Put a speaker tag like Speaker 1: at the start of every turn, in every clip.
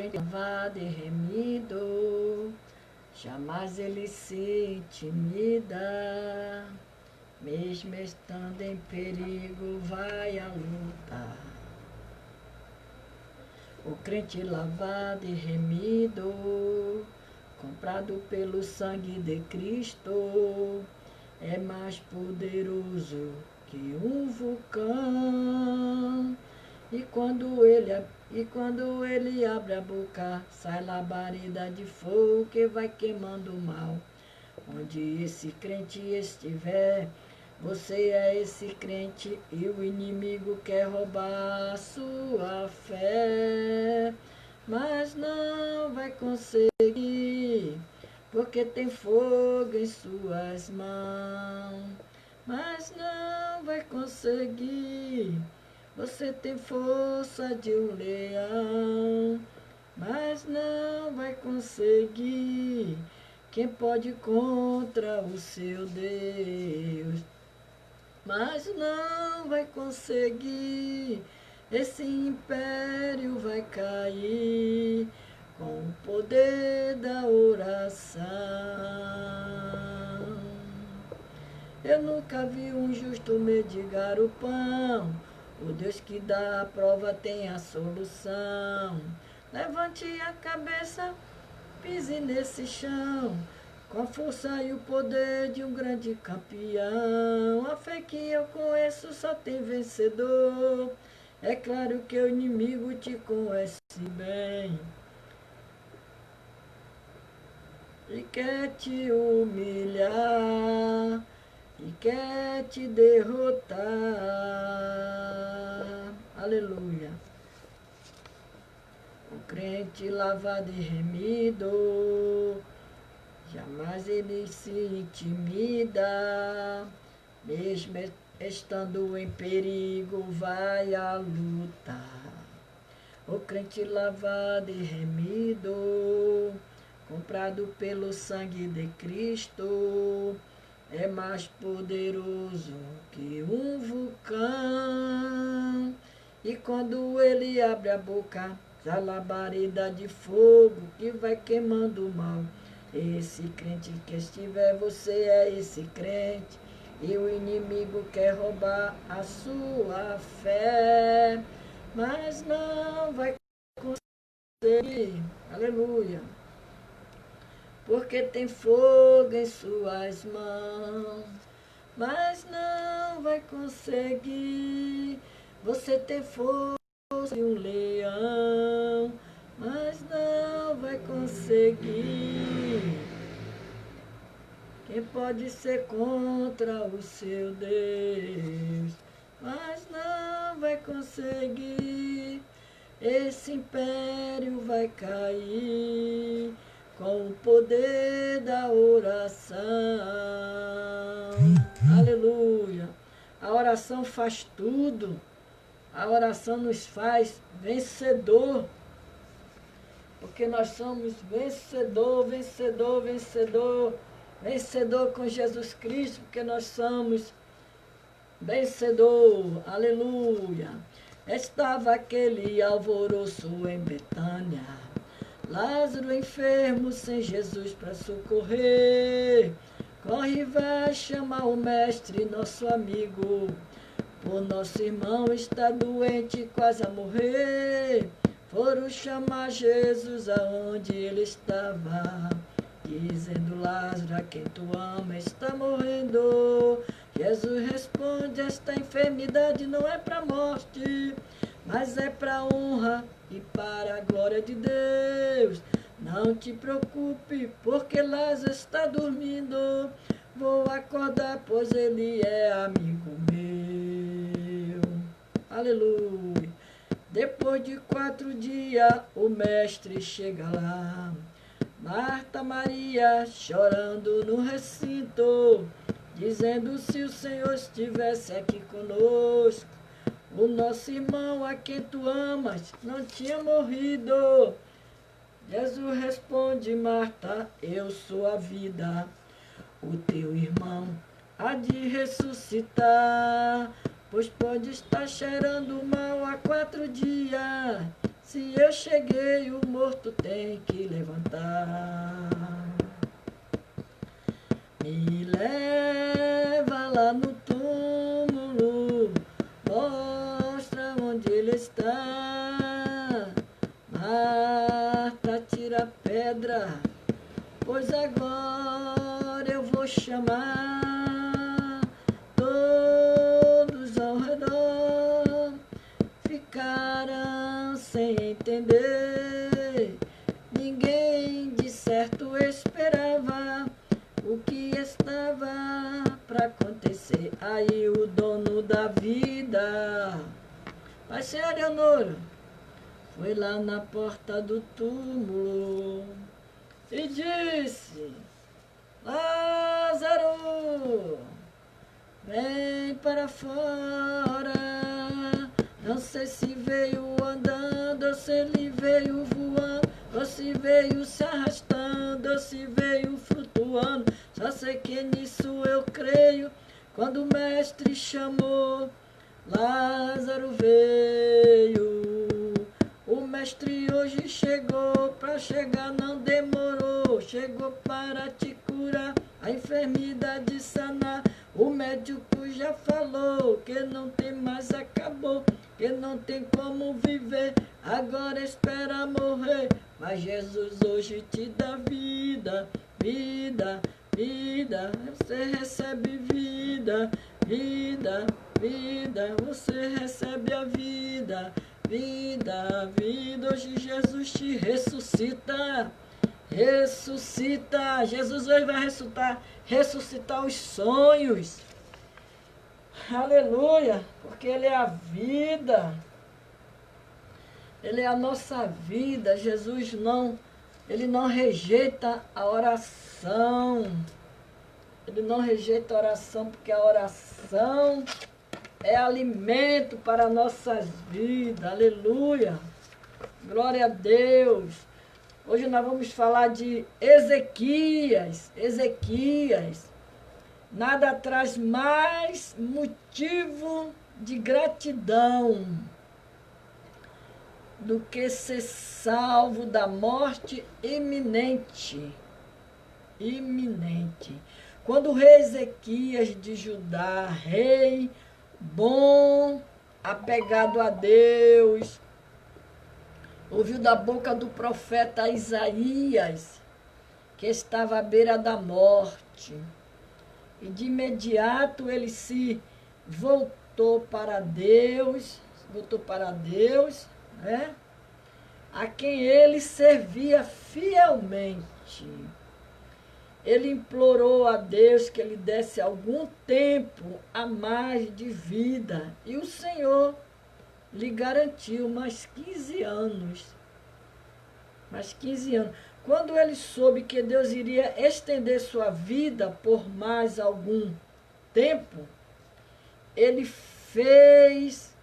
Speaker 1: lavado e remido, jamais ele se intimida, mesmo estando em perigo, vai à luta. O crente lavado e remido, comprado pelo sangue de Cristo, é mais poderoso que um vulcão. E quando ele abre a boca, sai labareda de fogo que vai queimando o mal. Onde esse crente estiver, você é esse crente e o inimigo quer roubar a sua fé. Mas não vai conseguir, porque tem fogo em suas mãos. Mas não vai conseguir, você tem força de um leão, mas não vai conseguir. Quem pode contra o seu Deus? Mas não vai conseguir. Esse império vai cair com o poder da oração. Eu nunca vi um justo mendigar o pão. O Deus que dá a prova tem a solução. Levante a cabeça, pise nesse chão, com a força e o poder de um grande campeão. A fé que eu conheço só tem vencedor. É claro que o inimigo te conhece bem e quer te humilhar e quer te derrotar. Aleluia. O crente lavado e remido, jamais ele se intimida, mesmo estando em perigo, vai à luta. O crente lavado e remido, comprado pelo sangue de Cristo, é mais poderoso que um vulcão. E quando ele abre a boca, a labareda de fogo que vai queimando o mal. Esse crente que estiver, você é esse crente, e o inimigo quer roubar a sua fé, mas não vai conseguir. Aleluia. Porque tem fogo em suas mãos, mas não vai conseguir. Você tem força de um leão, mas não vai conseguir. Quem pode ser contra o seu Deus, mas não vai conseguir. Esse império vai cair com o poder da oração. Aleluia. A oração faz tudo. A oração nos faz vencedor. Porque nós somos vencedor, vencedor, vencedor. Vencedor com Jesus Cristo, porque nós somos vencedor. Aleluia. Estava aquele alvoroço em Betânia, Lázaro enfermo sem Jesus para socorrer. Corre, vai chamar o mestre, nosso amigo. O nosso irmão está doente, quase a morrer. Foram chamar Jesus aonde ele estava, dizendo: Lázaro, a quem tu ama, está morrendo. Jesus responde: esta enfermidade não é para a morte, mas é para a honra e para a glória de Deus. Não te preocupe, porque Lázaro está dormindo. Vou acordar, pois ele é amigo meu. Aleluia. Depois de 4 dias, o mestre chega lá. Marta, Maria, chorando no recinto, dizendo: se o Senhor estivesse aqui conosco, o nosso irmão a quem tu amas não tinha morrido. Jesus responde: Marta, eu sou a vida. O teu irmão há de ressuscitar, pois pode estar cheirando mal há 4 dias. Se eu cheguei, o morto tem que levantar. Me leva lá no túmulo, mostra onde ele está. Marta, tira a pedra, pois agora eu vou chamar. Todos ao redor ficaram sem entender. Ninguém de certo esperava o que estava para acontecer. Aí o dono da vida, Pai Senhor Leonora, foi lá na porta do túmulo e disse: Lázaro, vem para fora. Não sei se veio andando, ou se ele veio voando, ou se veio se arrastando, ou se veio flutuando. Só sei que nisso eu creio, quando o mestre chamou, Lázaro veio. O mestre hoje chegou, para chegar não demorou, chegou para te curar, a enfermidade sanar. O médico já falou que não tem mais, acabou, que não tem como viver, agora espera morrer. Mas Jesus hoje te dá vida, vida, vida, você recebe vida, vida, vida, você recebe a vida, vida, vida. Hoje Jesus te ressuscita, ressuscita. Jesus hoje vai ressuscitar os sonhos. Aleluia, porque Ele é a vida, Ele é a nossa vida. Jesus Ele não rejeita a oração, Ele não rejeita a oração, porque a oração é alimento para nossas vidas. Aleluia, glória a Deus. Hoje nós vamos falar de Ezequias. Ezequias. Nada traz mais motivo de gratidão do que ser salvo da morte iminente. Iminente. Quando o rei Ezequias de Judá, rei bom, apegado a Deus, ouviu da boca do profeta Isaías que estava à beira da morte. E de imediato ele se voltou para Deus, né? A quem ele servia fielmente. Ele implorou a Deus que ele desse algum tempo a mais de vida. E o Senhor lhe garantiu mais 15 anos. Mais 15 anos. Quando ele soube que Deus iria estender sua vida por mais algum tempo, ele fez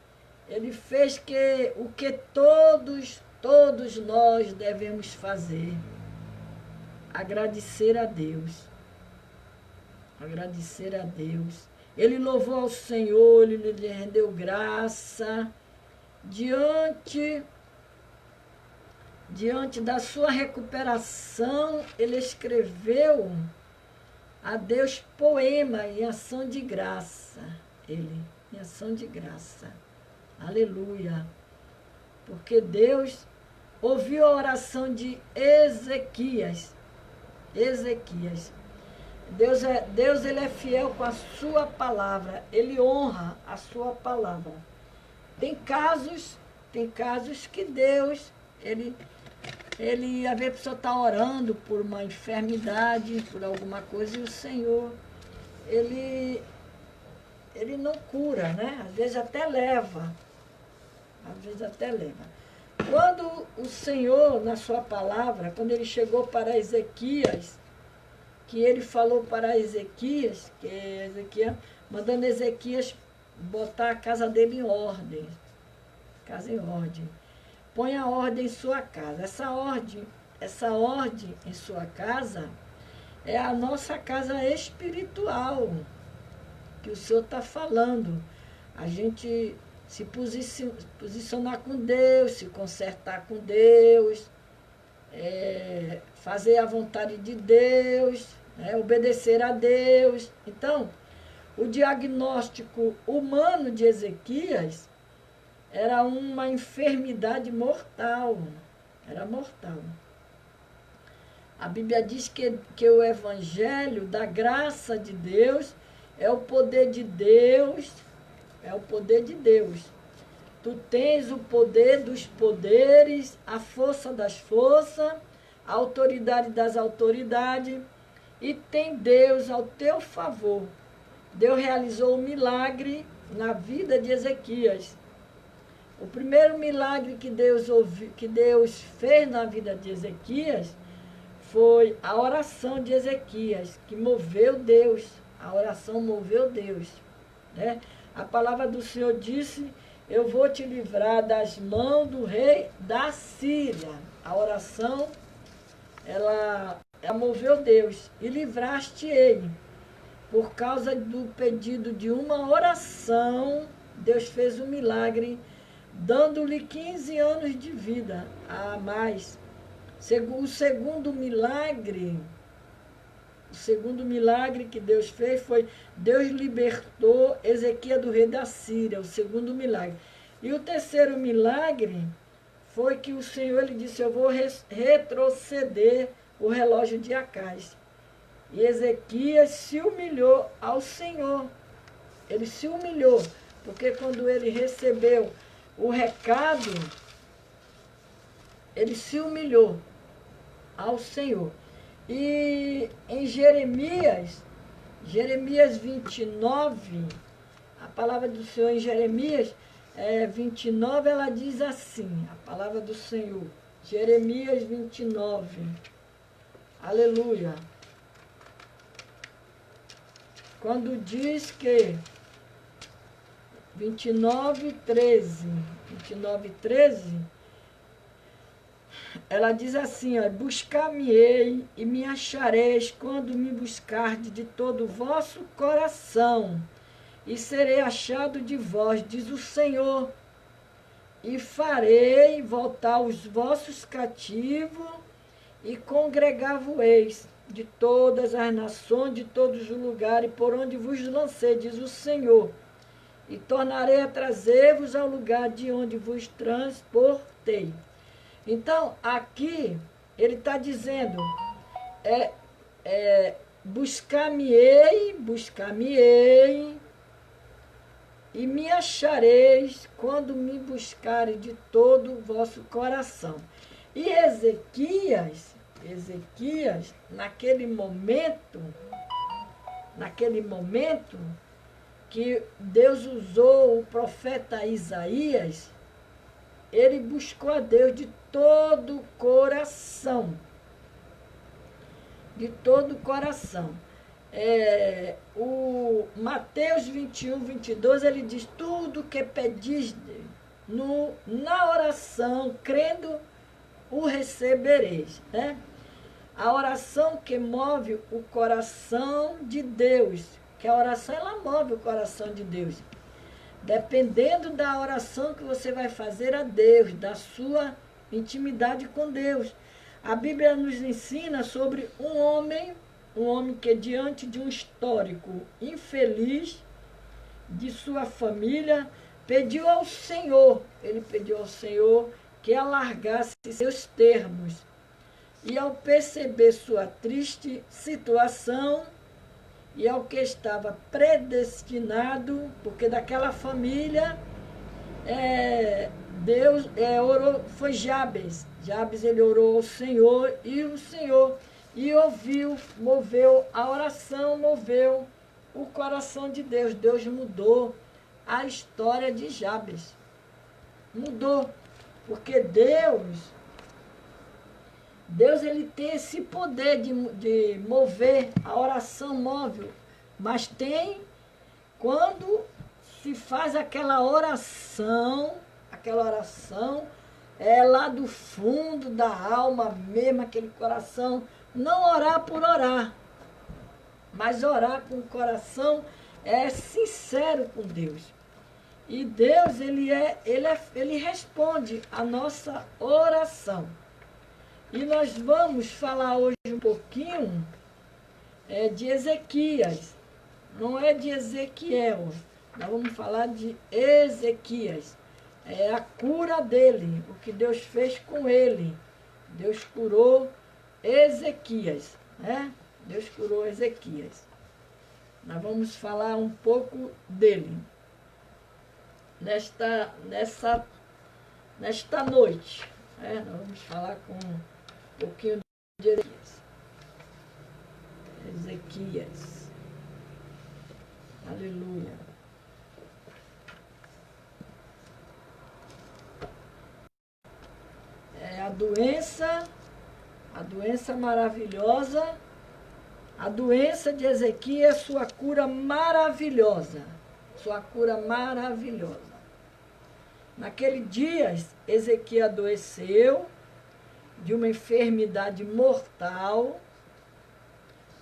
Speaker 1: o que todos nós devemos fazer: agradecer a Deus. Agradecer a Deus. Ele louvou ao Senhor, ele lhe rendeu graça diante da sua recuperação. Ele escreveu a Deus poema em ação de graça. Em ação de graça. Aleluia. Porque Deus ouviu a oração de Ezequias. Deus ele é fiel com a sua palavra. Ele honra a sua palavra. Tem casos que Deus, às vezes a pessoa está orando por uma enfermidade, por alguma coisa, e o Senhor, ele não cura, né? Às vezes até leva. Quando o Senhor, na sua palavra, quando ele chegou para Ezequias, que ele falou para Ezequias, mandando Ezequias botar a casa dele em ordem. Casa em ordem. Põe a ordem em sua casa. Essa ordem em sua casa é a nossa casa espiritual, que o Senhor está falando. A gente se posicionar com Deus, se consertar com Deus, fazer a vontade de Deus, né, obedecer a Deus. Então, o diagnóstico humano de Ezequias era uma enfermidade mortal. Era mortal. A Bíblia diz que o evangelho da graça de Deus é o poder de Deus, é o poder de Deus. Tu tens o poder dos poderes, a força das forças, a autoridade das autoridades, e tem Deus ao teu favor. Deus realizou um milagre na vida de Ezequias. O primeiro milagre que Deus fez na vida de Ezequias foi a oração de Ezequias, que moveu Deus. A oração moveu Deus, né? A palavra do Senhor disse: eu vou te livrar das mãos do rei da Síria. A oração, ela moveu Deus. E livraste-ei. Por causa do pedido de uma oração, Deus fez um milagre, dando-lhe 15 anos de vida a mais. O segundo milagre que Deus fez foi: Deus libertou Ezequias do rei da Síria, o segundo milagre. E o terceiro milagre foi que o Senhor, ele disse: eu vou retroceder o relógio de Acais. E Ezequias se humilhou ao Senhor. Ele se humilhou, porque quando ele recebeu o recado, ele se humilhou ao Senhor. E em Jeremias 29, a palavra do Senhor em Jeremias 29, ela diz assim, a palavra do Senhor, Jeremias 29, aleluia. Quando diz que 29:13, ela diz assim, ó: buscar-me-ei e me achareis quando me buscardes de todo o vosso coração, e serei achado de vós, diz o Senhor, e farei voltar os vossos cativos, e congregar-vos-eis de todas as nações, de todos os lugares por onde vos lancei, diz o Senhor, e tornarei a trazer-vos ao lugar de onde vos transportei. Então, aqui, ele está dizendo, buscar-me-ei, e me achareis quando me buscarem de todo o vosso coração. E Ezequias, naquele momento que Deus usou o profeta Isaías, ele buscou a Deus de todo o coração. De todo o coração. O Mateus 21:22, ele diz: tudo que pedis na oração, crendo, o recebereis. Né? A oração que move o coração de Deus, que a oração, ela move o coração de Deus. Dependendo da oração que você vai fazer a Deus, da sua intimidade com Deus. A Bíblia nos ensina sobre um homem que diante de um histórico infeliz de sua família, pediu ao Senhor, ele pediu ao Senhor que alargasse seus termos. E ao perceber sua triste situação, e ao que estava predestinado, porque daquela família, Deus orou, foi Jabes. Jabes, ele orou ao Senhor, e o Senhor ouviu, moveu a oração, moveu o coração de Deus. Deus mudou a história de Jabes. Mudou, porque Deus ele tem esse poder de mover, a oração móvel, mas tem quando se faz aquela oração lá do fundo da alma mesmo, aquele coração, não orar por orar, mas orar com o coração sincero com Deus. E Deus, ele responde a nossa oração. E nós vamos falar hoje um pouquinho de Ezequias. Não é de Ezequiel. Nós vamos falar de Ezequias. É a cura dele, o que Deus fez com ele. Deus curou Ezequias, né? Deus curou Ezequias. Nós vamos falar um pouco dele nesta noite. Nós vamos falar com um pouquinho de Ezequias. Ezequias. Aleluia. A doença maravilhosa, a doença de Ezequias, sua cura maravilhosa. Sua cura maravilhosa. Naquele dia, Ezequias adoeceu de uma enfermidade mortal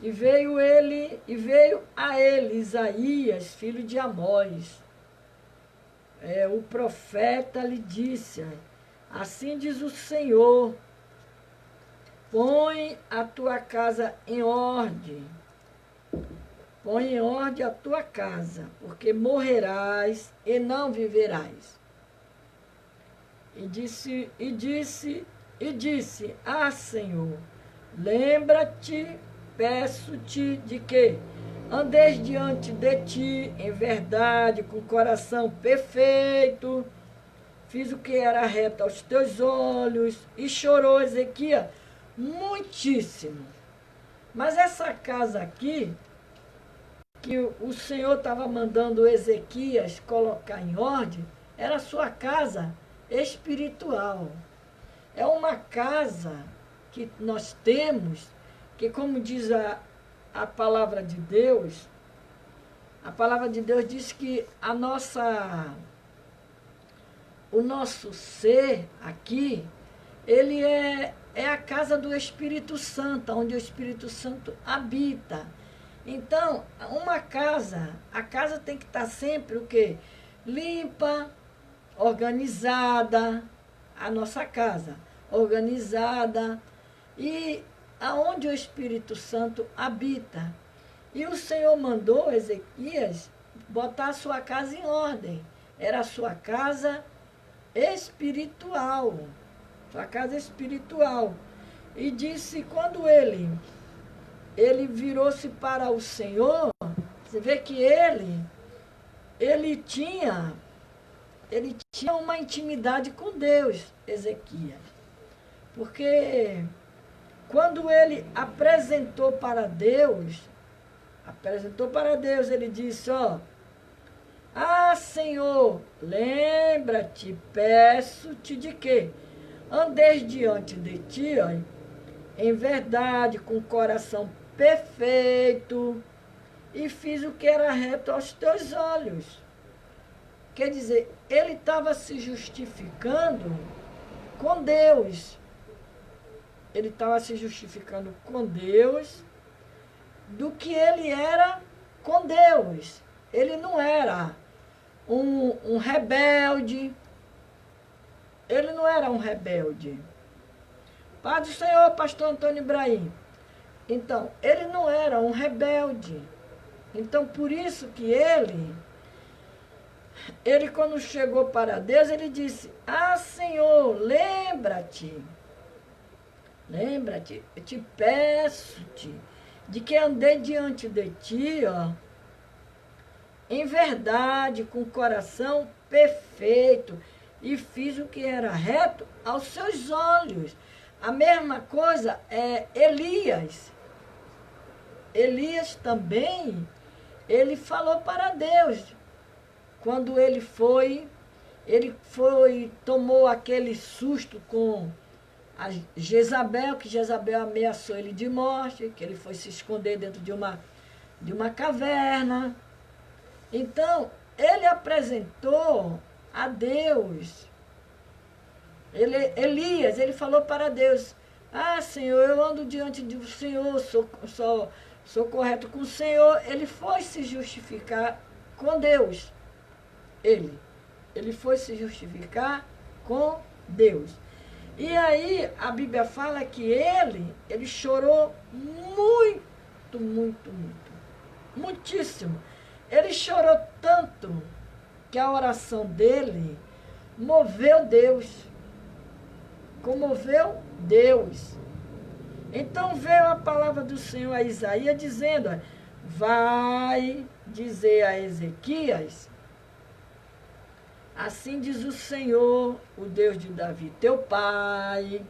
Speaker 1: e veio a ele Isaías, filho de Amós. O profeta lhe disse: assim diz o Senhor, põe a tua casa em ordem. Põe em ordem a tua casa, porque morrerás e não viverás. E disse, ah, Senhor, lembra-te, peço-te de que andes diante de ti em verdade, com coração perfeito. Fiz o que era reto aos teus olhos. E chorou Ezequias muitíssimo. Mas essa casa aqui, que o Senhor estava mandando Ezequias colocar em ordem, era a sua casa espiritual. É uma casa que nós temos, que como diz a palavra de Deus diz que o nosso ser aqui, ele é a casa do Espírito Santo, onde o Espírito Santo habita. Então, a casa tem que estar sempre o quê? Limpa, organizada, a nossa casa, organizada, e aonde o Espírito Santo habita. E o Senhor mandou Ezequias botar a sua casa em ordem. Era a sua casa espiritual. Sua casa espiritual. E disse, quando ele virou-se para o Senhor, você vê que ele tinha uma intimidade com Deus, Ezequias. Porque quando ele apresentou para Deus, ele disse, ah, Senhor, lembra-te, peço-te de que andes diante de ti, em verdade, com o coração perfeito, e fiz o que era reto aos teus olhos. Quer dizer, ele estava se justificando com Deus. Ele estava se justificando com Deus do que ele era com Deus. Ele não era um rebelde. Ele não era um rebelde. Paz do Senhor, pastor Antônio Ibrahim. Então, ele não era um rebelde. Então, por isso que ele quando chegou para Deus, ele disse, ah, Senhor, lembra-te, eu te peço-te, de que andei diante de ti, em verdade, com o coração perfeito, e fiz o que era reto aos seus olhos. A mesma coisa é Elias. Elias também, ele falou para Deus. Quando ele tomou aquele susto com a Jezabel, que Jezabel ameaçou ele de morte, que ele foi se esconder dentro de uma caverna. Então, ele apresentou a Deus. Elias, ele falou para Deus, ah, Senhor, eu ando diante do Senhor, sou correto com o Senhor. Ele foi se justificar com Deus. Ele foi se justificar com Deus. E aí a Bíblia fala que ele chorou muito, muito, muito. Muitíssimo. Ele chorou tanto que a oração dele moveu Deus. Comoveu Deus. Então veio a palavra do Senhor a Isaías dizendo: vai dizer a Ezequias, assim diz o Senhor, o Deus de Davi, teu pai,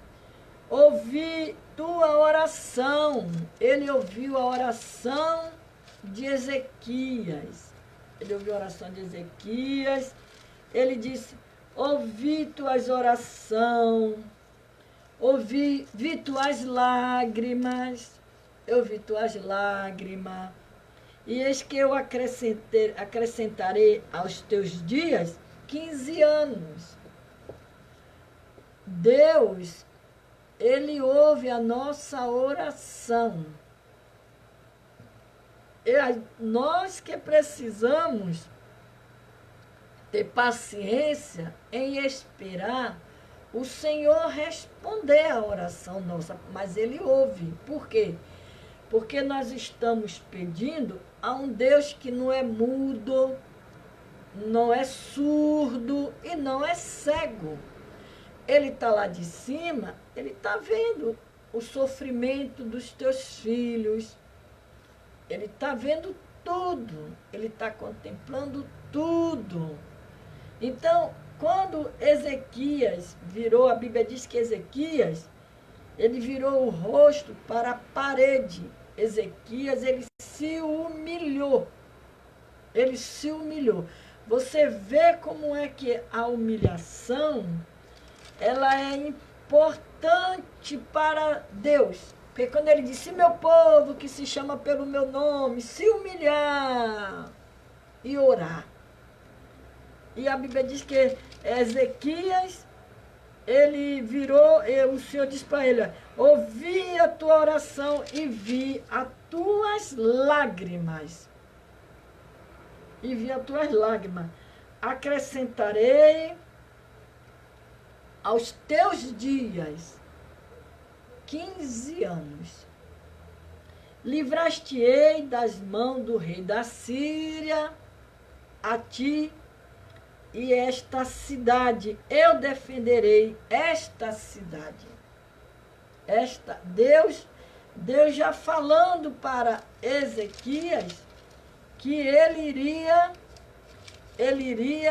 Speaker 1: ouvi tua oração. Ele ouviu a oração de Ezequias. Ele ouviu a oração de Ezequias. Ele disse: ouvi tuas orações, vi tuas lágrimas, eu vi tuas lágrimas, e eis que eu acrescentarei aos teus dias 15 anos. Deus, ele ouve a nossa oração. Nós que precisamos ter paciência em esperar o Senhor responder a oração nossa, mas ele ouve. Por quê? Porque nós estamos pedindo a um Deus que não é mudo, não é surdo e não é cego. Ele está lá de cima, ele está vendo o sofrimento dos teus filhos, ele está vendo tudo, ele está contemplando tudo. Então, quando Ezequias virou, a Bíblia diz que Ezequias, ele virou o rosto para a parede. Ezequias, ele se humilhou. Ele se humilhou. Você vê como é que a humilhação, ela é importante para Deus. Porque quando ele disse: meu povo que se chama pelo meu nome, se humilhar e orar. E a Bíblia diz que Ezequias, ele virou, o Senhor disse para ele: ouvi a tua oração e vi as tuas lágrimas. E vi as tuas lágrimas. Acrescentarei aos teus dias 15 anos. Livraste-ei das mãos do rei da Síria, a ti e esta cidade. Eu defenderei esta cidade. Deus já falando para Ezequias que ele iria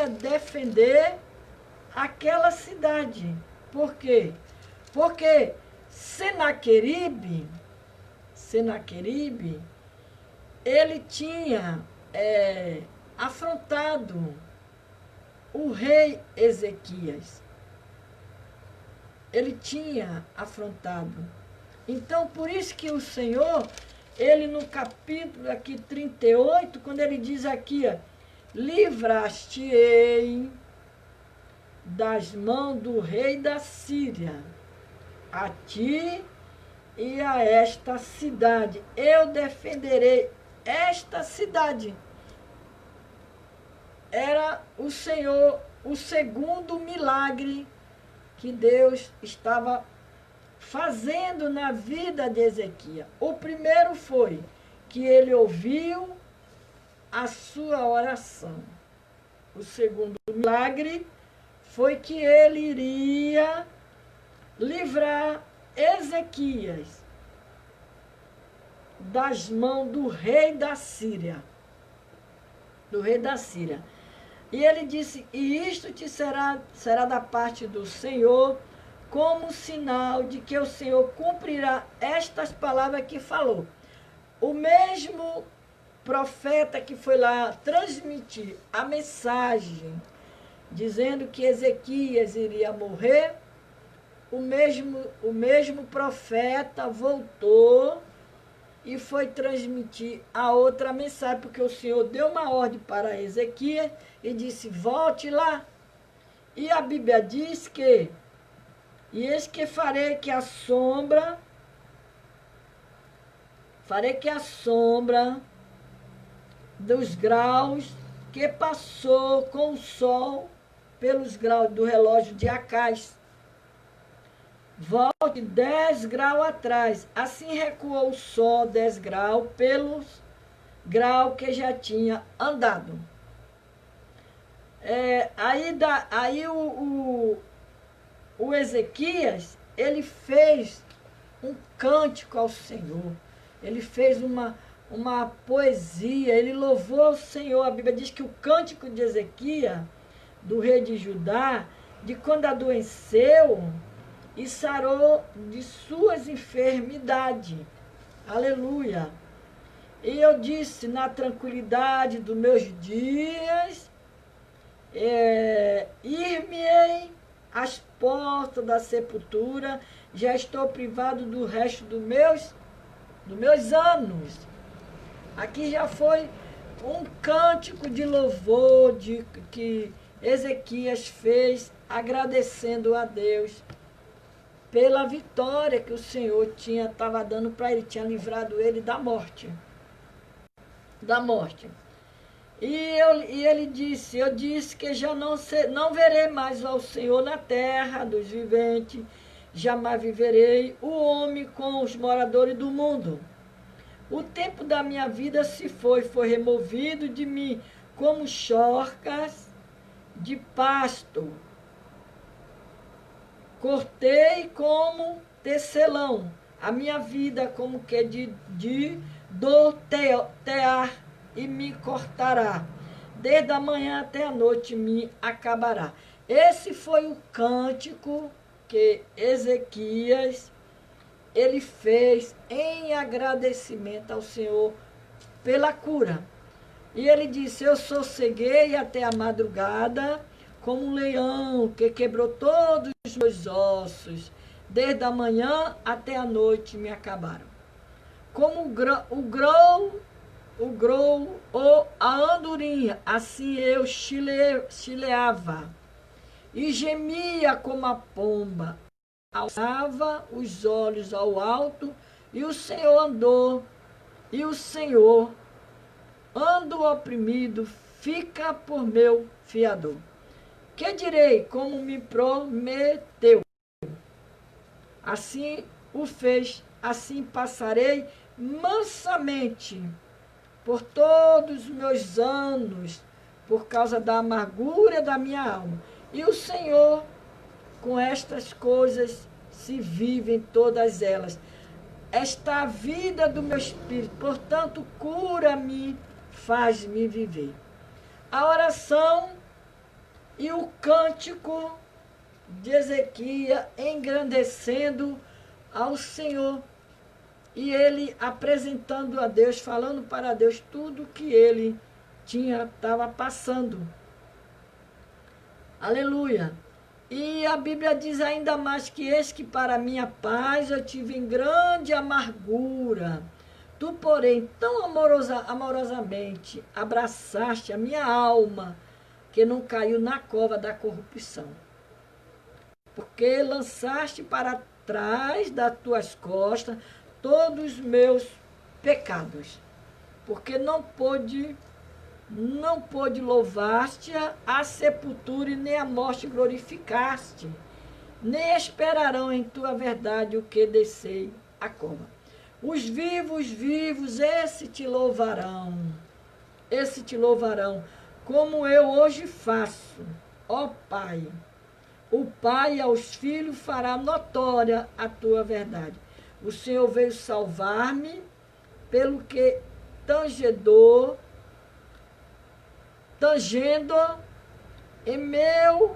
Speaker 1: defender aquela cidade. Por quê? Porque Senaqueribe, ele tinha afrontado o rei Ezequias. Ele tinha afrontado. Então, por isso que o Senhor, ele no capítulo aqui 38, quando ele diz aqui, livraste-ei das mãos do rei da Síria, a ti e a esta cidade. Eu defenderei esta cidade. Era o Senhor, o segundo milagre que Deus estava fazendo na vida de Ezequias. O primeiro foi que ele ouviu a sua oração. O segundo milagre foi que ele iria livrar Ezequias das mãos do rei da Síria. Do rei da Síria. E ele disse: e isto te será da parte do Senhor, como sinal de que o Senhor cumprirá estas palavras que falou. O mesmo profeta que foi lá transmitir a mensagem, dizendo que Ezequias iria morrer, o mesmo profeta voltou e foi transmitir a outra mensagem, porque o Senhor deu uma ordem para Ezequias e disse: volte lá. E a Bíblia diz que: e eis que farei que a sombra dos graus que passou com o sol pelos graus do relógio de Acais. Volte 10 graus atrás. Assim recuou o sol 10 graus pelos graus que já tinha andado. Aí o Ezequias, ele fez um cântico ao Senhor. Ele fez uma poesia, ele louvou o Senhor. A Bíblia diz que o cântico de Ezequias, do rei de Judá, de quando adoeceu e sarou de suas enfermidades. Aleluia! E eu disse, na tranquilidade dos meus dias, ir-me-ei às portas da sepultura, já estou privado do resto dos meus anos. Aqui já foi um cântico de louvor que Ezequias fez, agradecendo a Deus pela vitória que o Senhor estava dando para ele, tinha livrado ele da morte. E ele disse, eu disse que já não verei mais ao Senhor na terra dos viventes, jamais viverei o homem com os moradores do mundo. O tempo da minha vida se foi removido de mim como chorcas de pasto. Cortei como tecelão, a minha vida como que do tear e me cortará. Desde a manhã até a noite me acabará. Esse foi o cântico que Ezequias ele fez em agradecimento ao Senhor pela cura. E ele disse, eu sosseguei até a madrugada, como um leão que quebrou todos os meus ossos. Desde a manhã até a noite me acabaram. Como o grão ou a andorinha, assim eu chileava e gemia como a pomba. Alçava os olhos ao alto, e o Senhor ando oprimido, fica por meu fiador. Que direi, como me prometeu? Assim o fez, assim passarei mansamente por todos os meus anos, por causa da amargura da minha alma. E o Senhor, com estas coisas se vivem todas elas. Esta a vida do meu espírito, portanto, cura-me, faz-me viver. A oração e o cântico de Ezequias engrandecendo ao Senhor. E ele apresentando a Deus, falando para Deus tudo que ele estava passando. Aleluia! E a Bíblia diz ainda mais que eis que para minha paz eu tive em grande amargura. Tu, porém, tão amorosamente abraçaste a minha alma, que não caiu na cova da corrupção. Porque lançaste para trás das tuas costas todos os meus pecados. Porque não pôde louvar-te a sepultura e nem a morte glorificaste, nem esperarão em tua verdade o que descei a cova. Os vivos, esse te louvarão, como eu hoje faço, ó Pai. O Pai aos filhos fará notória a tua verdade. O Senhor veio salvar-me, pelo que tangendo em meus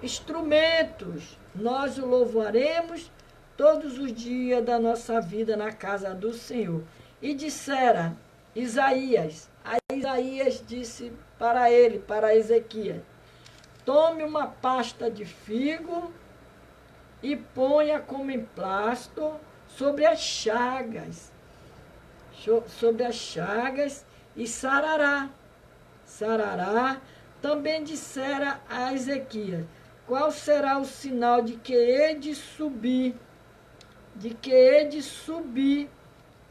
Speaker 1: instrumentos, nós o louvaremos todos os dias da nossa vida na casa do Senhor. E dissera Isaías, Isaías disse para Ezequias, tome uma pasta de figo e ponha como emplasto sobre as chagas e sarará. Também dissera a Ezequias, qual será o sinal de que hei de subir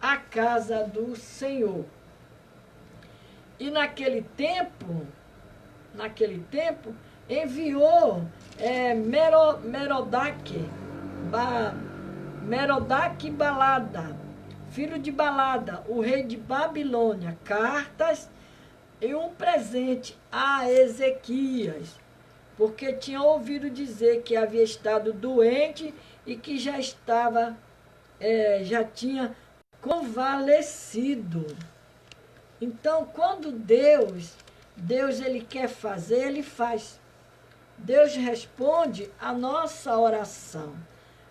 Speaker 1: à casa do Senhor? E naquele tempo, enviou Merodach Balada, filho de Balada, o rei de Babilônia, cartas e um presente a Ezequias, porque tinha ouvido dizer que havia estado doente e que já tinha convalescido. Então, quando Deus ele quer fazer, ele faz. Deus responde a nossa oração.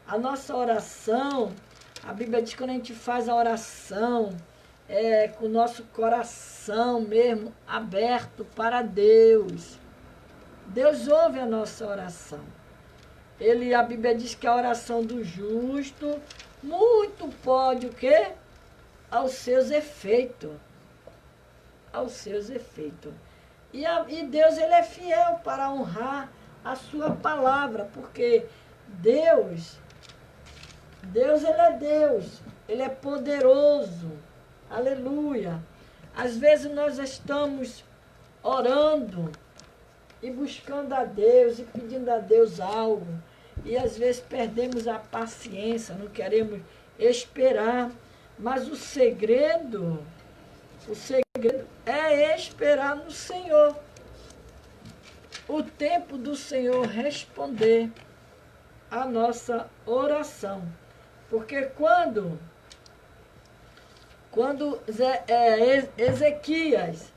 Speaker 1: A nossa oração, a Bíblia diz que quando a gente faz a oração, com o nosso coração mesmo aberto para Deus. Deus ouve a nossa oração. A Bíblia diz que a oração do justo muito pode o quê? Aos seus efeitos. Aos seus efeitos. E Deus, ele é fiel para honrar a sua palavra, porque Deus, ele é Deus, ele é poderoso. Aleluia. Às vezes nós estamos orando e buscando a Deus e pedindo a Deus algo. E às vezes perdemos a paciência, não queremos esperar. Mas o segredo é esperar no Senhor. O tempo do Senhor responder a nossa oração. Porque quando Ezequias,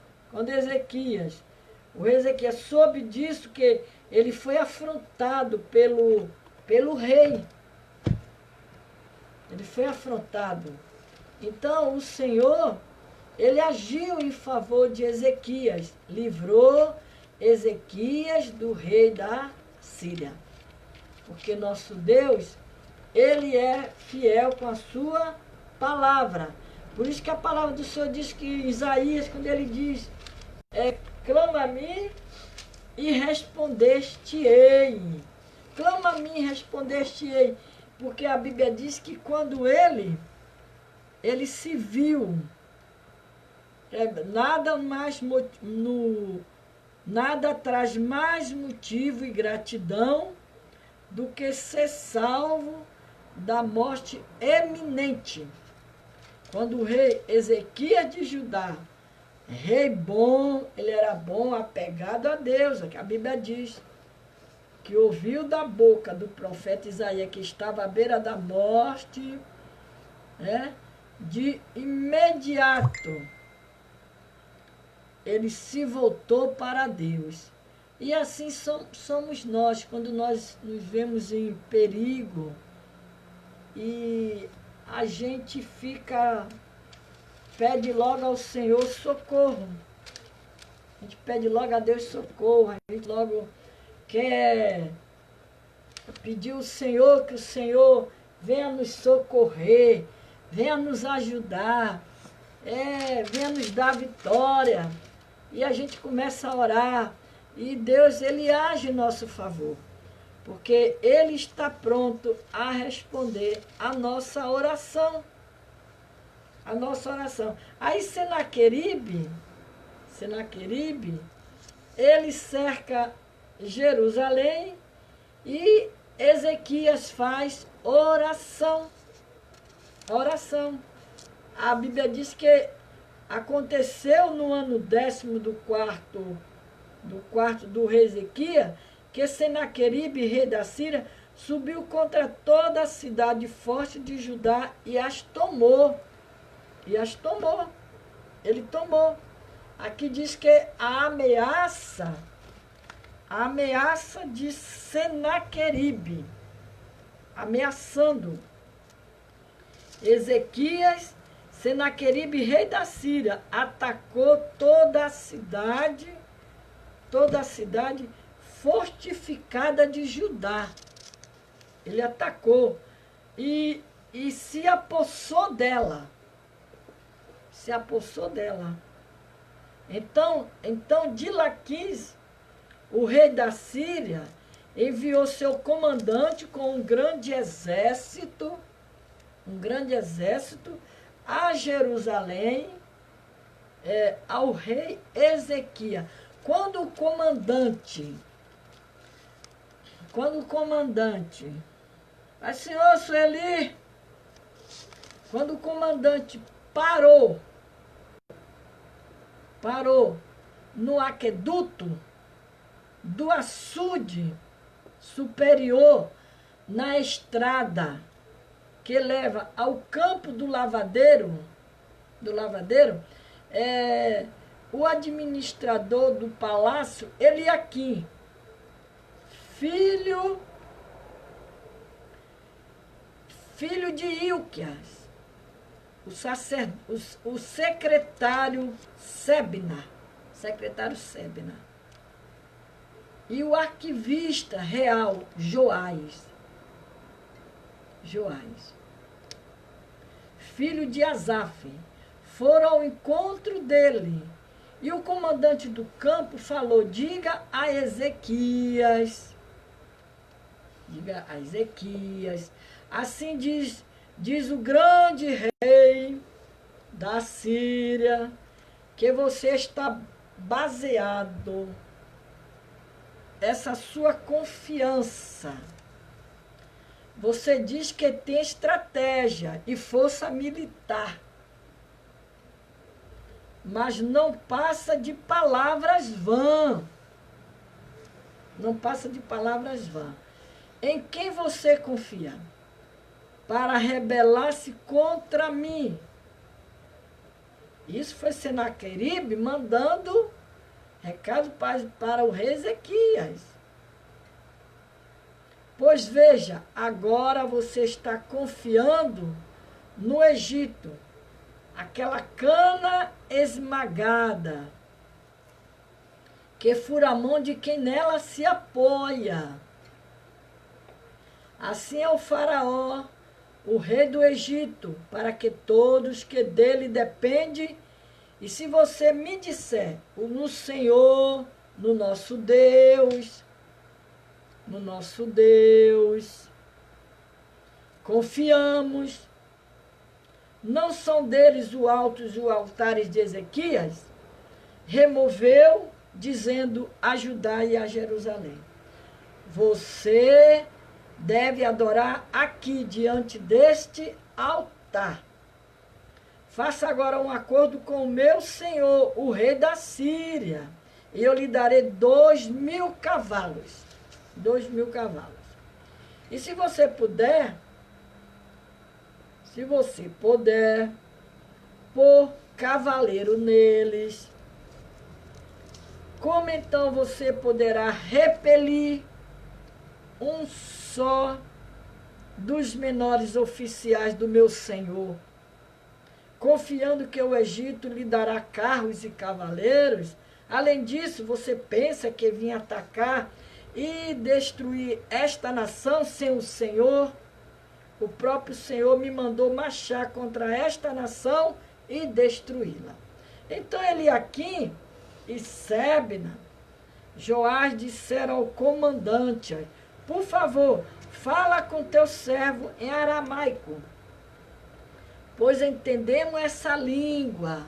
Speaker 1: o rei Ezequias soube disso, que ele foi afrontado pelo rei. Ele foi afrontado. Então o Senhor, ele agiu em favor de Ezequias, livrou Ezequias do rei da Síria. Porque nosso Deus, ele é fiel com a sua palavra. Por isso que a palavra do Senhor diz que Isaías, quando ele diz, clama a mim e respondeste-ei. Clama a mim e respondeste-ei. Porque a Bíblia diz que quando ele se viu, nada traz mais motivo e gratidão do que ser salvo da morte eminente. Quando o rei Ezequias de Judá, rei bom, ele era bom, apegado a Deus, que a Bíblia diz, que ouviu da boca do profeta Isaías que estava à beira da morte, de imediato ele se voltou para Deus. E assim somos nós, quando nós nos vemos em perigo e a gente pede logo ao Senhor socorro. A gente pede logo a Deus socorro, a gente logo quer pedir ao Senhor que o Senhor venha nos socorrer, venha nos ajudar, venha nos dar vitória. E a gente começa a orar e Deus, ele age em nosso favor, porque ele está pronto a responder a nossa oração. A nossa oração. Aí Senaqueribe, ele cerca Jerusalém e Ezequias faz oração. Oração. A Bíblia diz que aconteceu no ano 10º do quarto do rei Ezequias, que Senaqueribe, rei da Síria, subiu contra toda a cidade forte de Judá e as tomou. Ele tomou. Aqui diz que a ameaça de Senaqueribe, ameaçando Ezequias, Senaqueribe, rei da Síria, atacou toda a cidade fortificada de Judá. Ele atacou e se apossou dela. Então de Laquis, o rei da Síria, enviou seu comandante com um grande exército a Jerusalém, ao rei Ezequias. Quando o comandante quando o comandante, mas senhor Sueli, quando o comandante parou no aqueduto do açude superior, na estrada que leva ao campo do lavadeiro, o administrador do palácio, Eliaquim, filho de Ilquias, o secretário Sebna, e o arquivista real Joás, filho de Asaf, foram ao encontro dele. E o comandante do campo falou, diga a Ezequias, assim diz o grande rei da Síria, que você está baseado, essa sua confiança. Você diz que tem estratégia e força militar, mas não passa de palavras vãs. Não passa de palavras vãs. Em quem você confia para rebelar-se contra mim? Isso foi Senaqueribe mandando recado para o rei Ezequias. Pois veja, agora você está confiando no Egito, aquela cana esmagada, que fura a mão de quem nela se apoia. Assim é o faraó, o rei do Egito, para que todos que dele dependem, e se você me disser, no Senhor, no nosso Deus, confiamos, não são deles os altos os altares de Ezequias, removeu, dizendo, ajudai a Jerusalém. Você deve adorar aqui, diante deste altar. Faça agora um acordo com o meu senhor, o rei da Síria, e eu lhe darei 2.000 cavalos. 2.000 cavalos. E se você puder, pôr cavaleiro neles, como então você poderá repelir um só dos menores oficiais do meu senhor, confiando que o Egito lhe dará carros e cavaleiros? Além disso, você pensa que vim atacar e destruir esta nação sem o Senhor? O próprio Senhor me mandou marchar contra esta nação e destruí-la. Então Eliaquim e Sebna, Joás disseram ao comandante, por favor, fala com teu servo em aramaico, pois entendemos essa língua.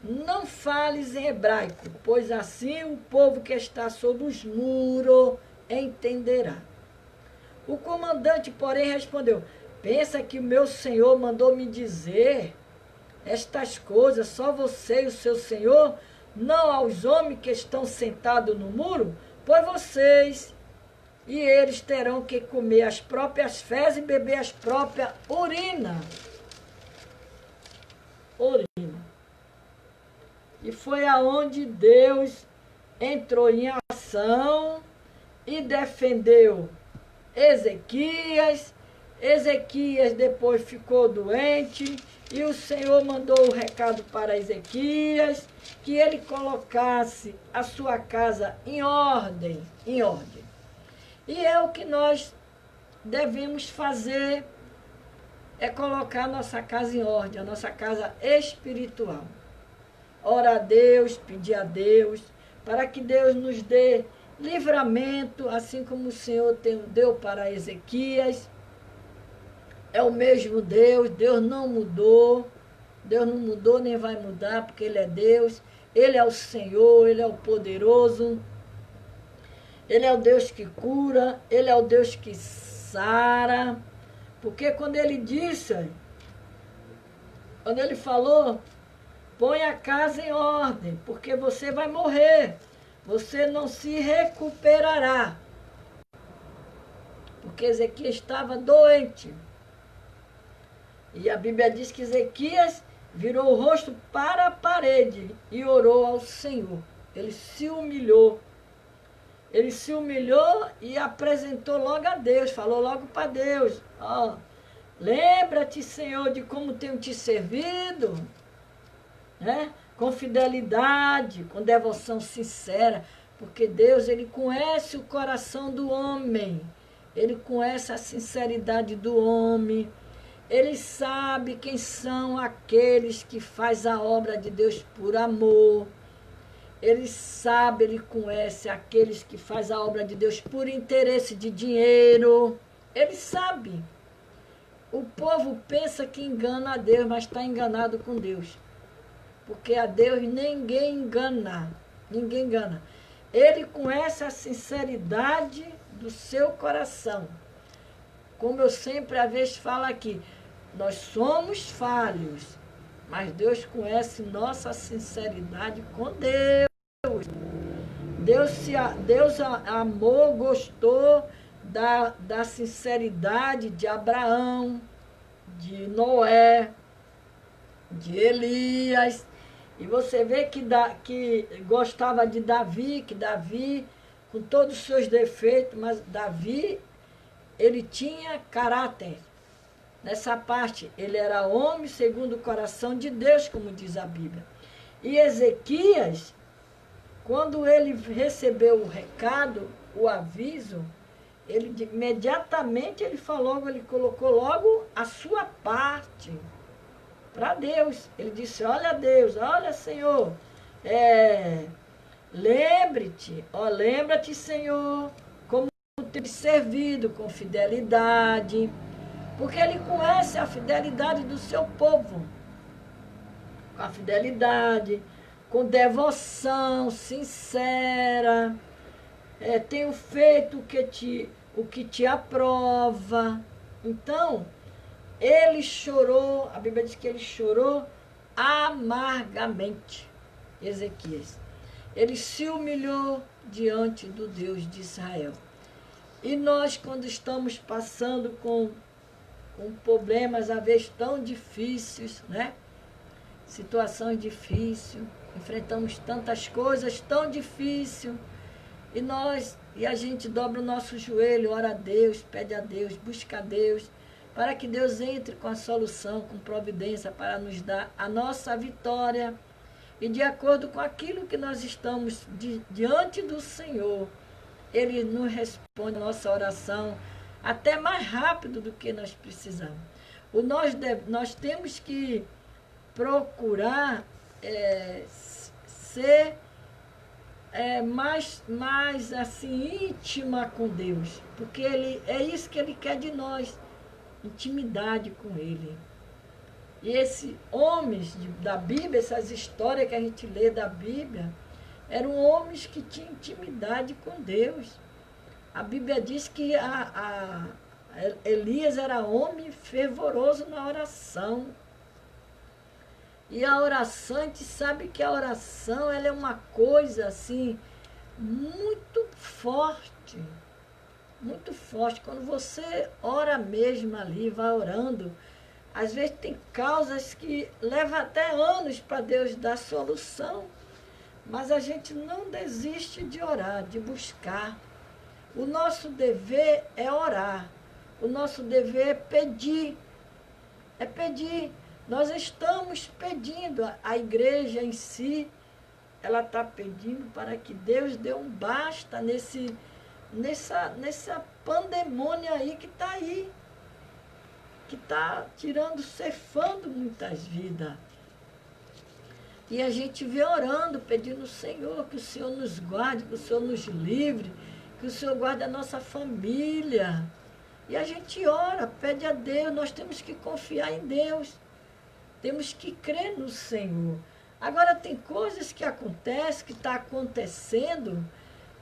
Speaker 1: Não fales em hebraico, pois assim o povo que está sob os muros entenderá. O comandante, porém, respondeu, pensa que o meu senhor mandou me dizer estas coisas, só você e o seu senhor, não aos homens que estão sentados no muro? Pois vocês e eles terão que comer as próprias fezes e beber as próprias urina. E foi aonde Deus entrou em ação e defendeu Ezequias. Ezequias depois ficou doente e o Senhor mandou o recado para Ezequias que ele colocasse a sua casa em ordem. E é o que nós devemos fazer, é colocar a nossa casa em ordem, a nossa casa espiritual. Orar a Deus, pedir a Deus, para que Deus nos dê livramento, assim como o Senhor deu para Ezequias. É o mesmo Deus, Deus não mudou nem vai mudar, porque Ele é Deus, Ele é o Senhor, Ele é o poderoso. Ele é o Deus que cura, Ele é o Deus que sara. Porque quando Ele disse, quando Ele falou, põe a casa em ordem, porque você vai morrer, você não se recuperará. Porque Ezequias estava doente. E a Bíblia diz que Ezequias virou o rosto para a parede e orou ao Senhor. Ele se humilhou. Ele se humilhou e apresentou logo a Deus, falou logo para Deus. Ó, lembra-te, Senhor, de como tenho te servido, né? Com fidelidade, com devoção sincera, porque Deus, Ele conhece o coração do homem, Ele conhece a sinceridade do homem, Ele sabe quem são aqueles que fazem a obra de Deus por amor. Ele sabe, Ele conhece aqueles que fazem a obra de Deus por interesse de dinheiro. Ele sabe. O povo pensa que engana a Deus, mas está enganado com Deus. Porque a Deus ninguém engana. Ninguém engana. Ele conhece a sinceridade do seu coração. Como eu sempre às vezes falo aqui, nós somos falhos, mas Deus conhece nossa sinceridade com Deus. Deus amou, gostou da sinceridade de Abraão, de Noé, de Elias. E você vê que gostava de Davi, que Davi, com todos os seus defeitos, mas Davi, ele tinha caráter. Nessa parte, ele era homem segundo o coração de Deus, como diz a Bíblia. E Ezequias, quando ele recebeu o recado, o aviso, ele imediatamente ele colocou logo a sua parte para Deus. Ele disse, olha Deus, olha Senhor, lembra-te Senhor, como tem servido com fidelidade, porque Ele conhece a fidelidade do seu povo, com a fidelidade, com devoção sincera, tenho feito o que te aprova. Então, ele chorou, a Bíblia diz que ele chorou amargamente, Ezequias. Ele se humilhou diante do Deus de Israel. E nós, quando estamos passando com problemas, às vezes tão difíceis, né? Situações difíceis, enfrentamos tantas coisas tão difíceis, e a gente dobra o nosso joelho, ora a Deus, pede a Deus, busca a Deus, para que Deus entre com a solução, com providência, para nos dar a nossa vitória. E de acordo com aquilo que nós estamos diante do Senhor, Ele nos responde a nossa oração até mais rápido do que nós precisamos. Nós temos que procurar ser mais assim, íntima com Deus, porque é isso que Ele quer de nós, intimidade com Ele. E esses homens da Bíblia, essas histórias que a gente lê da Bíblia, eram homens que tinham intimidade com Deus. A Bíblia diz que Elias era homem fervoroso na oração. E a oração, a gente sabe que a oração ela é uma coisa assim, muito forte. Muito forte. Quando você ora mesmo ali, vai orando, às vezes tem causas que levam até anos para Deus dar solução. Mas a gente não desiste de orar, de buscar. O nosso dever é orar. O nosso dever é pedir. É pedir. Nós estamos pedindo, a igreja em si, ela está pedindo para que Deus dê um basta nessa pandemônia aí, que está cefando muitas vidas. E a gente vê orando, pedindo ao Senhor, que o Senhor nos guarde, que o Senhor nos livre, que o Senhor guarde a nossa família. E a gente ora, pede a Deus, nós temos que confiar em Deus. Temos que crer no Senhor. Agora, tem coisas que acontecem, que está acontecendo,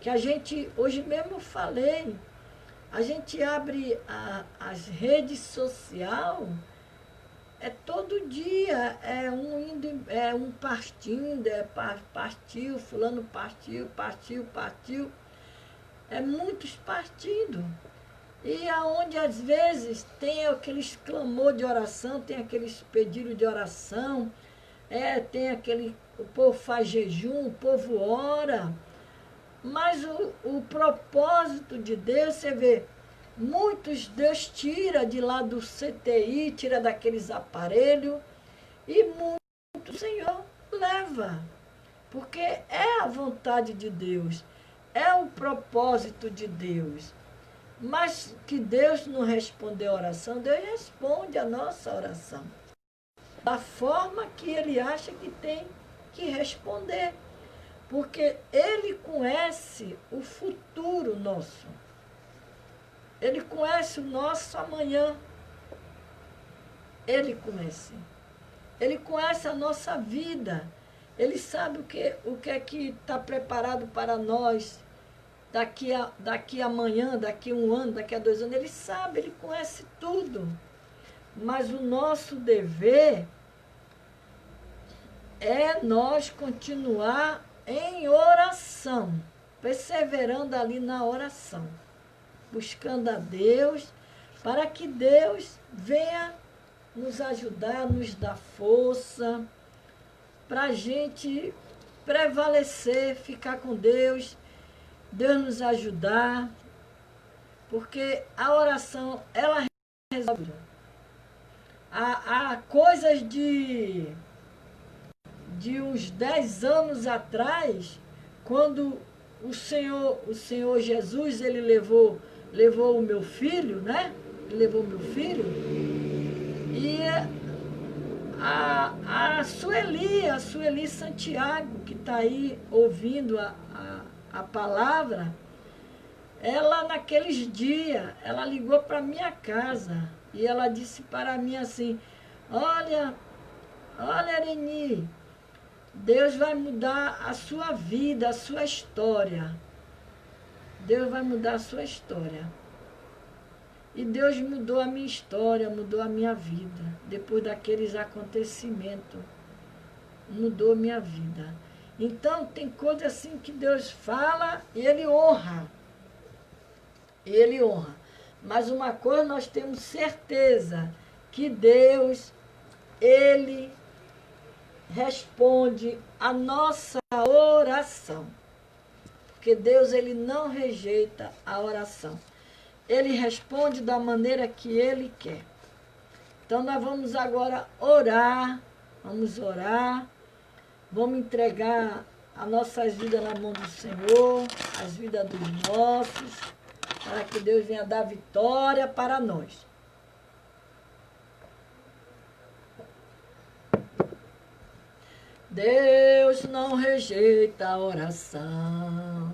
Speaker 1: que a gente, hoje mesmo eu falei, a gente abre as redes sociais, é todo dia, é um partindo, partiu, fulano partiu, é muitos partidos. E aonde às vezes tem aqueles clamor de oração, tem aqueles pedidos de oração, tem o povo faz jejum, o povo ora, mas o propósito de Deus, você vê, muitos Deus tira de lá do CTI, tira daqueles aparelhos, e muito o Senhor leva, porque é a vontade de Deus, é o propósito de Deus. Mas que Deus não respondeu a oração, Deus responde a nossa oração. Da forma que Ele acha que tem que responder. Porque Ele conhece o futuro nosso. Ele conhece o nosso amanhã. Ele conhece. Ele conhece a nossa vida. Ele sabe o que é que está preparado para nós. Daqui a amanhã, daqui a 1 ano, daqui a 2 anos, ele sabe, ele conhece tudo. Mas o nosso dever é nós continuar em oração, perseverando ali na oração, buscando a Deus, para que Deus venha nos ajudar, nos dar força, para a gente prevalecer, ficar com Deus, Deus nos ajudar, porque a oração, ela resolve. Há coisas de uns 10 anos atrás, quando o Senhor Jesus, ele levou o meu filho, né? Ele levou o meu filho, e a Sueli Santiago, que está aí ouvindo a palavra, ela naqueles dias, ela ligou para minha casa e ela disse para mim assim, olha Areni, Deus vai mudar a sua vida, a sua história. Deus vai mudar a sua história. E Deus mudou a minha história, mudou a minha vida. Depois daqueles acontecimentos, mudou a minha vida. Então, tem coisa assim que Deus fala e Ele honra. Ele honra. Mas uma coisa nós temos certeza, que Deus, Ele responde a nossa oração. Porque Deus, Ele não rejeita a oração. Ele responde da maneira que Ele quer. Então, nós vamos agora orar. Vamos orar. Vamos entregar as nossas vidas na mão do Senhor, as vidas dos nossos, para que Deus venha dar vitória para nós. Deus não rejeita a oração.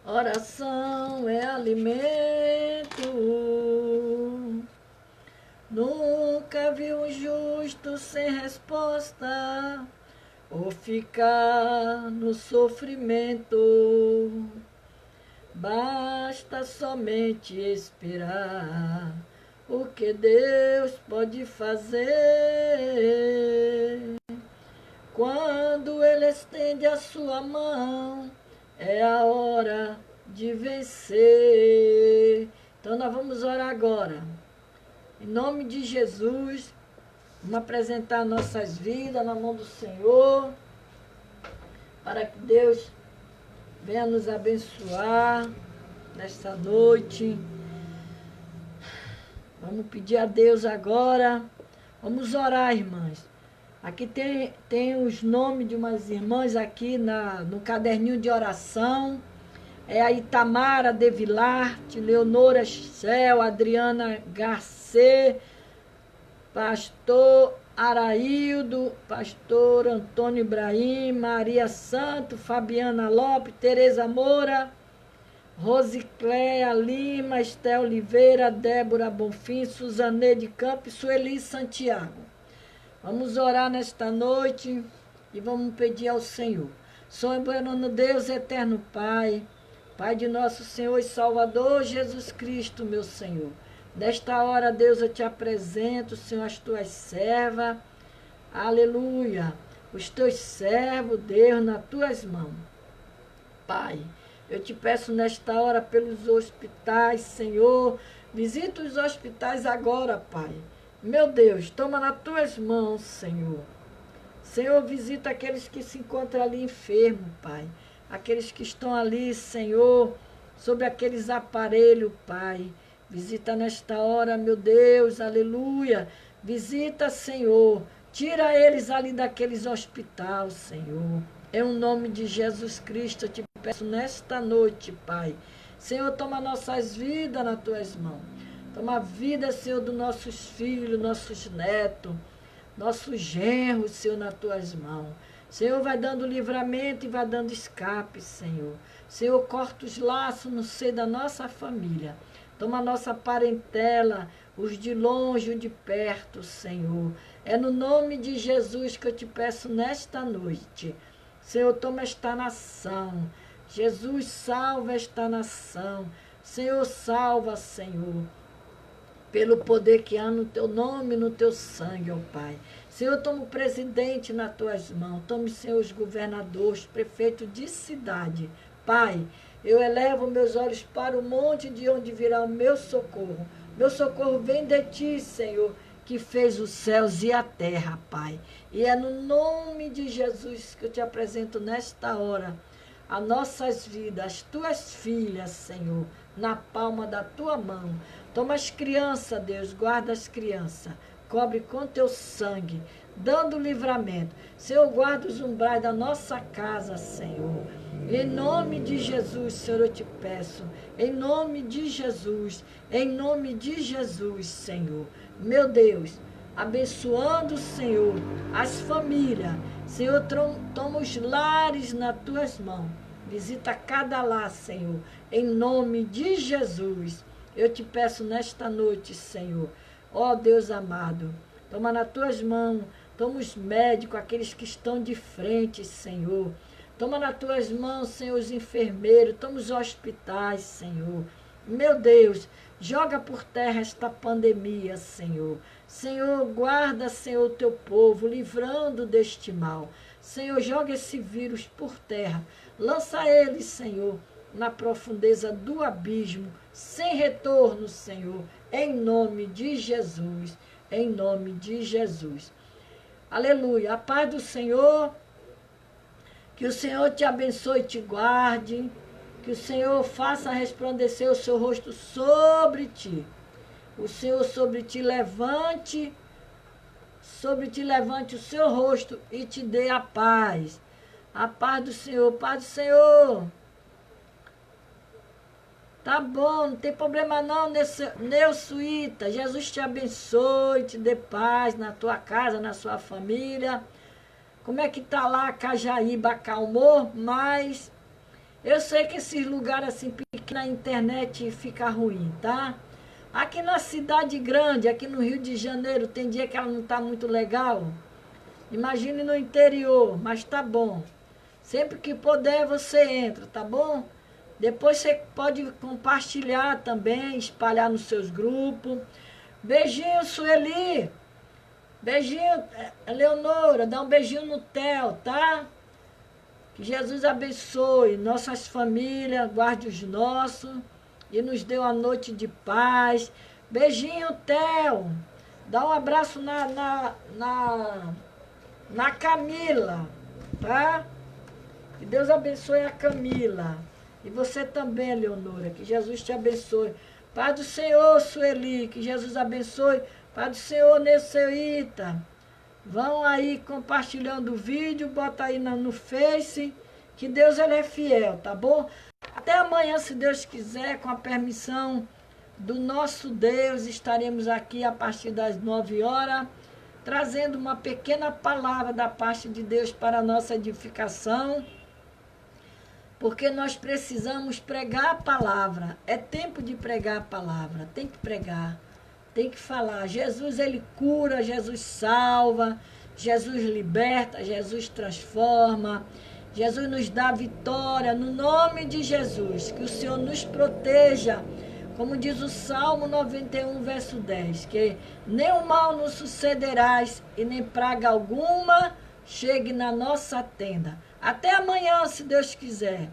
Speaker 1: Oração é alimento. Nunca vi um justo sem resposta ou ficar no sofrimento. Basta somente esperar o que Deus pode fazer. Quando Ele estende a sua mão, é a hora de vencer. Então nós vamos orar agora. Em nome de Jesus, vamos apresentar nossas vidas na mão do Senhor, para que Deus venha nos abençoar nesta noite. Vamos pedir a Deus agora. Vamos orar, irmãs. Aqui tem os nomes de umas irmãs aqui no caderninho de oração. É a Itamara Devilarte, Leonora Céu, Adriana Garcê, Pastor Araildo, Pastor Antônio Ibrahim, Maria Santo, Fabiana Lopes, Tereza Moura, Rosicléia Lima, Esté Oliveira, Débora Bonfim, Suzanê de Campos, Sueli Santiago. Vamos orar nesta noite e vamos pedir ao Senhor. Soberano Deus, eterno Pai, Pai de nosso Senhor e Salvador Jesus Cristo, meu Senhor. Nesta hora, Deus, eu te apresento, Senhor, as tuas servas, aleluia, os teus servos, Deus, nas tuas mãos. Pai, eu te peço nesta hora pelos hospitais, Senhor, visita os hospitais agora, Pai. Meu Deus, toma nas tuas mãos, Senhor. Senhor, visita aqueles que se encontram ali enfermos, Pai. Aqueles que estão ali, Senhor, sobre aqueles aparelhos, Pai. Visita nesta hora, meu Deus, aleluia. Visita, Senhor. Tira eles ali daqueles hospitais, Senhor. Em nome de Jesus Cristo, eu te peço nesta noite, Pai. Senhor, toma nossas vidas nas tuas mãos. Toma a vida, Senhor, dos nossos filhos, nossos netos, nossos genros, Senhor, nas tuas mãos. Senhor, vai dando livramento e vai dando escape, Senhor. Senhor, corta os laços no seio da nossa família. Toma a nossa parentela, os de longe e os de perto, Senhor. É no nome de Jesus que eu te peço nesta noite. Senhor, toma esta nação. Jesus, salva esta nação. Senhor, salva, Senhor. Pelo poder que há no teu nome, no teu sangue, ó Pai. Senhor, toma o presidente nas tuas mãos. Tome, Senhor, os governadores, prefeitos de cidade. Pai, eu elevo meus olhos para o monte de onde virá o meu socorro. Meu socorro vem de ti, Senhor, que fez os céus e a terra, Pai. E é no nome de Jesus que eu te apresento nesta hora as nossas vidas, as tuas filhas, Senhor, na palma da tua mão. Toma as crianças, Deus, guarda as crianças, cobre com teu sangue, dando livramento. Senhor, guarda os umbrais da nossa casa, Senhor. Em nome de Jesus, Senhor, eu te peço. Em nome de Jesus, Senhor. Meu Deus, abençoando, Senhor, as famílias. Senhor, toma os lares nas tuas mãos. Visita cada lar, Senhor. Em nome de Jesus. Eu te peço nesta noite, Senhor. Ó Deus amado, toma nas tuas mãos. Toma os médicos, aqueles que estão de frente, Senhor. Toma nas tuas mãos, Senhor, os enfermeiros. Toma os hospitais, Senhor. Meu Deus, joga por terra esta pandemia, Senhor. Senhor, guarda, Senhor, o teu povo, livrando deste mal. Senhor, joga esse vírus por terra. Lança ele, Senhor, na profundeza do abismo, sem retorno, Senhor, em nome de Jesus. Em nome de Jesus. Aleluia. A paz do Senhor, que o Senhor te abençoe e te guarde, que o Senhor faça resplandecer o seu rosto sobre ti. O Senhor sobre ti levante o seu rosto e te dê a paz. A paz do Senhor, paz do Senhor. Tá bom, não tem problema não, Neusuíta. Jesus te abençoe, te dê paz na tua casa, na sua família. Como é que tá lá, Cajaíba acalmou? Mas eu sei que esses lugares assim pequenos, na internet fica ruim, tá? Aqui na cidade grande, aqui no Rio de Janeiro, tem dia que ela não tá muito legal. Imagine no interior, mas tá bom. Sempre que puder, você entra, tá bom? Depois você pode compartilhar também, espalhar nos seus grupos. Beijinho, Sueli. Beijinho, Leonora. Dá um beijinho no Theo, tá? Que Jesus abençoe nossas famílias, guarde os nossos e nos dê uma noite de paz. Beijinho, Theo. Dá um abraço na Camila, tá? Que Deus abençoe a Camila. E você também, Leonora, que Jesus te abençoe. Pai do Senhor, Sueli, que Jesus abençoe. Pai do Senhor, Neusuíta. Vão aí compartilhando o vídeo, bota aí no Face, que Deus ele é fiel, tá bom? Até amanhã, se Deus quiser, com a permissão do nosso Deus, estaremos aqui a partir das 9 horas, trazendo uma pequena palavra da parte de Deus para a nossa edificação. Porque nós precisamos pregar a palavra. É tempo de pregar a palavra. Tem que pregar. Tem que falar. Jesus, ele cura. Jesus salva. Jesus liberta. Jesus transforma. Jesus nos dá vitória no nome de Jesus. Que o Senhor nos proteja, como diz o Salmo 91, verso 10, que nem o mal nos sucederás e nem praga alguma chegue na nossa tenda. Até amanhã, se Deus quiser.